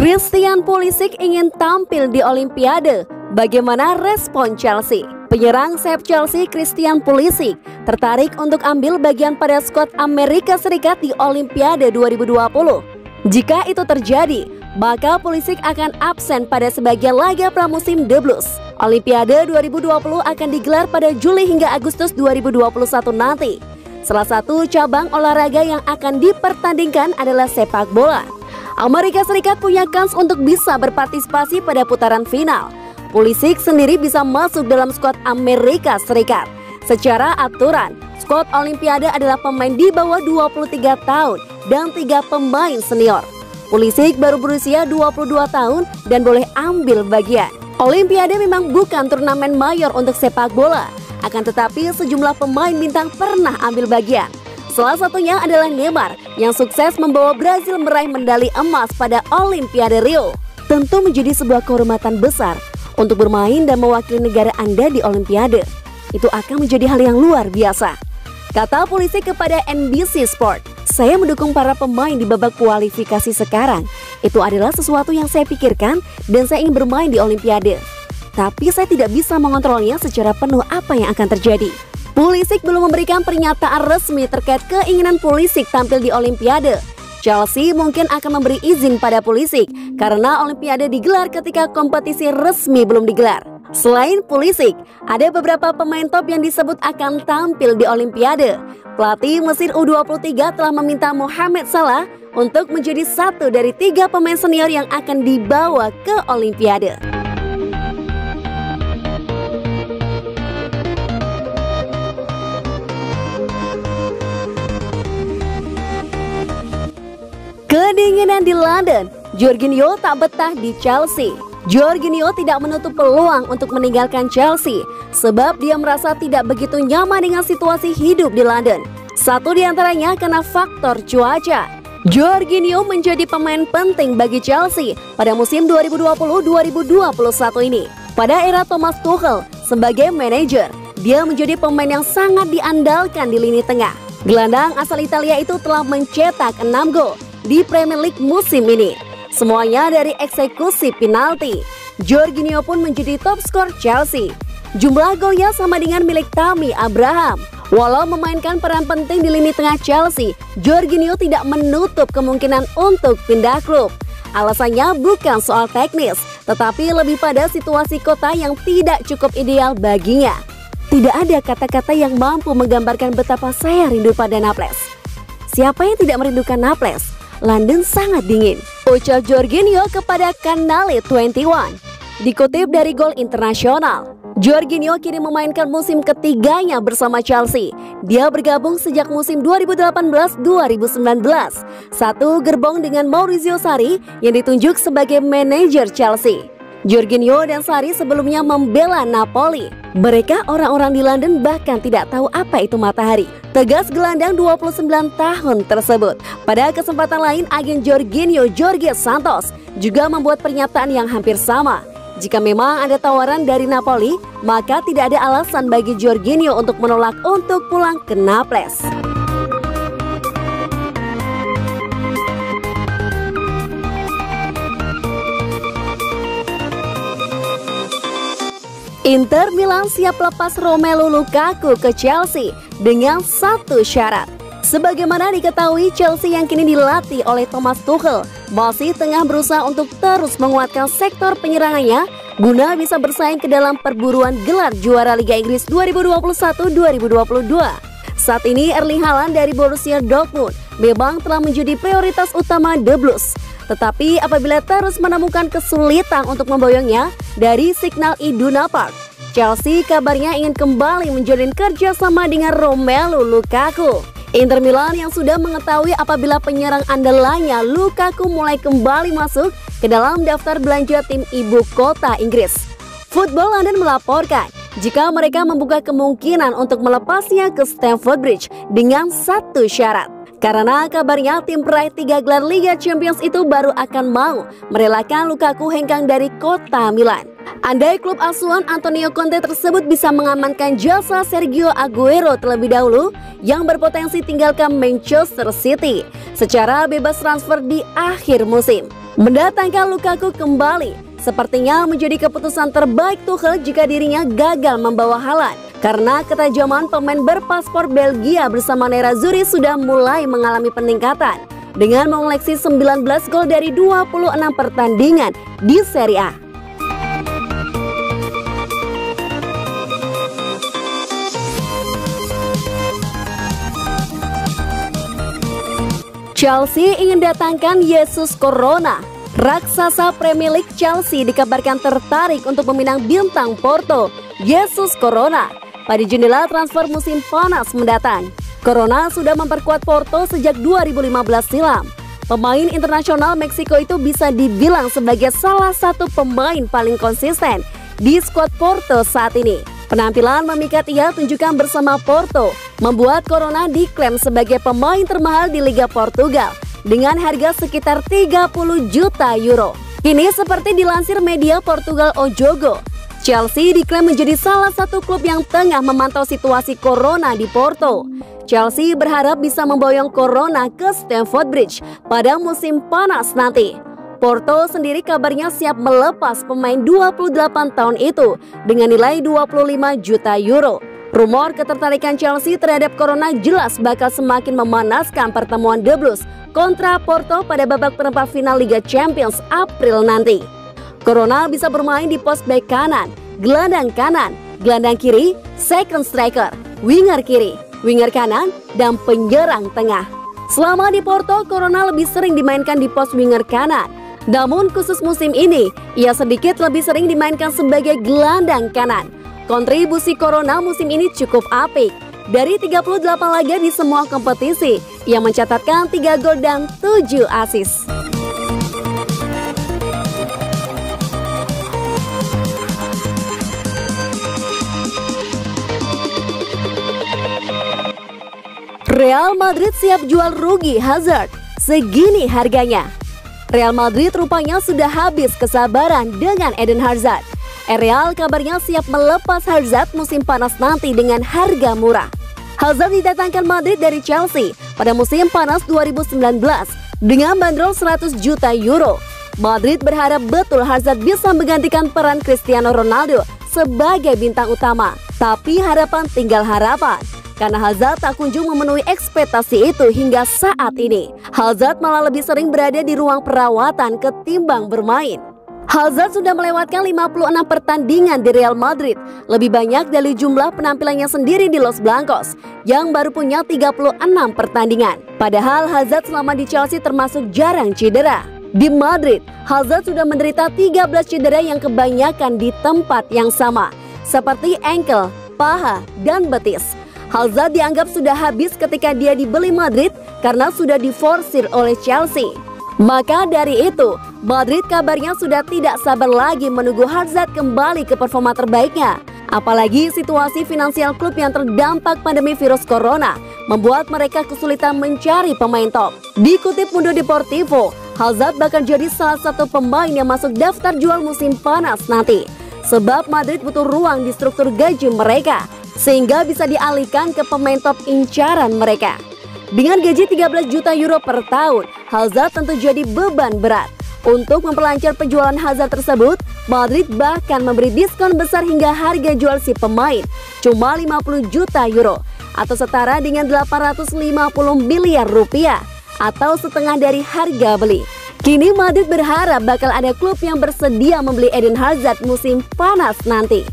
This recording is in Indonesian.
Christian Pulisic ingin tampil di Olimpiade. Bagaimana respon Chelsea? Penyerang sayap Chelsea Christian Pulisic tertarik untuk ambil bagian pada skuad Amerika Serikat di Olimpiade 2020. Jika itu terjadi, maka Pulisic akan absen pada sebagian laga pramusim The Blues. Olimpiade 2020 akan digelar pada Juli hingga Agustus 2021 nanti. Salah satu cabang olahraga yang akan dipertandingkan adalah sepak bola. Amerika Serikat punya kans untuk bisa berpartisipasi pada putaran final. Pulisic sendiri bisa masuk dalam skuad Amerika Serikat. Secara aturan, skuad Olimpiade adalah pemain di bawah 23 tahun dan 3 pemain senior. Pulisic baru berusia 22 tahun dan boleh ambil bagian. Olimpiade memang bukan turnamen mayor untuk sepak bola, akan tetapi sejumlah pemain bintang pernah ambil bagian. Salah satunya adalah Neymar yang sukses membawa Brazil meraih medali emas pada Olimpiade Rio. Tentu menjadi sebuah kehormatan besar untuk bermain dan mewakili negara Anda di Olimpiade. Itu akan menjadi hal yang luar biasa. Kata Pulisic kepada NBC Sport, "Saya mendukung para pemain di babak kualifikasi sekarang. Itu adalah sesuatu yang saya pikirkan dan saya ingin bermain di Olimpiade. Tapi saya tidak bisa mengontrolnya secara penuh apa yang akan terjadi." Pulisic belum memberikan pernyataan resmi terkait keinginan Pulisic tampil di Olimpiade. Chelsea mungkin akan memberi izin pada Pulisic karena Olimpiade digelar ketika kompetisi resmi belum digelar. Selain Pulisic, ada beberapa pemain top yang disebut akan tampil di Olimpiade. Pelatih Mesir U23 telah meminta Mohamed Salah untuk menjadi satu dari 3 pemain senior yang akan dibawa ke Olimpiade. Kedinginan di London, Jorginho tak betah di Chelsea. Jorginho tidak menutup peluang untuk meninggalkan Chelsea sebab dia merasa tidak begitu nyaman dengan situasi hidup di London. Satu di antaranya karena faktor cuaca. Jorginho menjadi pemain penting bagi Chelsea pada musim 2020-2021 ini. Pada era Thomas Tuchel sebagai manajer, dia menjadi pemain yang sangat diandalkan di lini tengah. Gelandang asal Italia itu telah mencetak 6 gol di Premier League musim ini. Semuanya dari eksekusi penalti. Jorginho pun menjadi top skor Chelsea. Jumlah golnya sama dengan milik Tammy Abraham. Walau memainkan peran penting di lini tengah Chelsea, Jorginho tidak menutup kemungkinan untuk pindah klub. Alasannya bukan soal teknis, tetapi lebih pada situasi kota yang tidak cukup ideal baginya. Tidak ada kata-kata yang mampu menggambarkan betapa saya rindu pada Naples. Siapa yang tidak merindukan Naples? London sangat dingin, ucap Jorginho kepada Canale 21. Dikutip dari Gol Internasional, Jorginho kini memainkan musim ketiganya bersama Chelsea. Dia bergabung sejak musim 2018-2019. Satu gerbong dengan Maurizio Sarri yang ditunjuk sebagai manajer Chelsea. Jorginho dan Sarri sebelumnya membela Napoli. Mereka orang-orang di London bahkan tidak tahu apa itu matahari, tegas gelandang 29 tahun tersebut. Pada kesempatan lain, agen Jorginho, Jorge Santos, juga membuat pernyataan yang hampir sama. Jika memang ada tawaran dari Napoli, maka tidak ada alasan bagi Jorginho untuk menolak untuk pulang ke Naples. Inter Milan siap lepas Romelu Lukaku ke Chelsea dengan satu syarat. Sebagaimana diketahui, Chelsea yang kini dilatih oleh Thomas Tuchel masih tengah berusaha untuk terus menguatkan sektor penyerangannya guna bisa bersaing ke dalam perburuan gelar juara Liga Inggris 2021-2022. Saat ini Erling Haaland dari Borussia Dortmund memang telah menjadi prioritas utama The Blues. Tetapi apabila terus menemukan kesulitan untuk memboyongnya dari Signal Iduna Park, Chelsea kabarnya ingin kembali menjalin kerjasama dengan Romelu Lukaku. Inter Milan yang sudah mengetahui apabila penyerang andalannya Lukaku mulai kembali masuk ke dalam daftar belanja tim ibu kota Inggris. Football London melaporkan jika mereka membuka kemungkinan untuk melepasnya ke Stamford Bridge dengan satu syarat. Karena kabarnya tim peraih 3 gelar Liga Champions itu baru akan mau merelakan Lukaku hengkang dari kota Milan. Andai klub asuhan Antonio Conte tersebut bisa mengamankan jasa Sergio Aguero terlebih dahulu yang berpotensi tinggalkan Manchester City secara bebas transfer di akhir musim. Mendatangkan Lukaku kembali sepertinya menjadi keputusan terbaik Tuchel jika dirinya gagal membawa Haaland. Karena ketajaman pemain berpaspor Belgia bersama Nerazzurri sudah mulai mengalami peningkatan dengan mengoleksi 19 gol dari 26 pertandingan di Serie A. Chelsea ingin datangkan Jesus Corona. Raksasa Premier League Chelsea dikabarkan tertarik untuk meminang bintang Porto, Jesus Corona, pada jendela transfer musim panas mendatang. Corona sudah memperkuat Porto sejak 2015 silam. Pemain internasional Meksiko itu bisa dibilang sebagai salah satu pemain paling konsisten di skuad Porto saat ini. Penampilan memikat ia tunjukkan bersama Porto, membuat Corona diklaim sebagai pemain termahal di Liga Portugal dengan harga sekitar 30 juta euro. Ini seperti dilansir media Portugal O Jogo, Chelsea diklaim menjadi salah satu klub yang tengah memantau situasi Corona di Porto. Chelsea berharap bisa memboyong Corona ke Stamford Bridge pada musim panas nanti. Porto sendiri kabarnya siap melepas pemain 28 tahun itu dengan nilai 25 juta euro. Rumor ketertarikan Chelsea terhadap Corona jelas bakal semakin memanaskan pertemuan The Blues kontra Porto pada babak perempat final Liga Champions April nanti. Corona bisa bermain di pos bek kanan, gelandang kiri, second striker, winger kiri, winger kanan, dan penyerang tengah. Selama di Porto, Corona lebih sering dimainkan di pos winger kanan. Namun khusus musim ini, ia sedikit lebih sering dimainkan sebagai gelandang kanan. Kontribusi Corona musim ini cukup apik. Dari 38 laga di semua kompetisi, ia mencatatkan 3 gol dan 7 assist. Real Madrid siap jual rugi Hazard, segini harganya. Real Madrid rupanya sudah habis kesabaran dengan Eden Hazard. Real kabarnya siap melepas Hazard musim panas nanti dengan harga murah. Hazard didatangkan Madrid dari Chelsea pada musim panas 2019 dengan bandrol 100 juta euro. Madrid berharap betul Hazard bisa menggantikan peran Cristiano Ronaldo sebagai bintang utama. Tapi harapan tinggal harapan, karena Hazard tak kunjung memenuhi ekspektasi itu hingga saat ini. Hazard malah lebih sering berada di ruang perawatan ketimbang bermain. Hazard sudah melewatkan 56 pertandingan di Real Madrid, lebih banyak dari jumlah penampilannya sendiri di Los Blancos yang baru punya 36 pertandingan. Padahal Hazard selama di Chelsea termasuk jarang cedera. Di Madrid, Hazard sudah menderita 13 cedera yang kebanyakan di tempat yang sama, seperti ankle, paha, dan betis. Hazard dianggap sudah habis ketika dia dibeli Madrid karena sudah diforsir oleh Chelsea. Maka dari itu, Madrid kabarnya sudah tidak sabar lagi menunggu Hazard kembali ke performa terbaiknya. Apalagi situasi finansial klub yang terdampak pandemi virus corona membuat mereka kesulitan mencari pemain top. Dikutip Mundo Deportivo, Hazard bakal jadi salah satu pemain yang masuk daftar jual musim panas nanti. Sebab Madrid butuh ruang di struktur gaji mereka, sehingga bisa dialihkan ke pemain top incaran mereka. Dengan gaji 13 juta euro per tahun, Hazard tentu jadi beban berat. Untuk memperlancar penjualan Hazard tersebut, Madrid bahkan memberi diskon besar hingga harga jual si pemain cuma 50 juta euro atau setara dengan 850 miliar rupiah atau setengah dari harga beli. Kini Madrid berharap bakal ada klub yang bersedia membeli Eden Hazard musim panas nanti.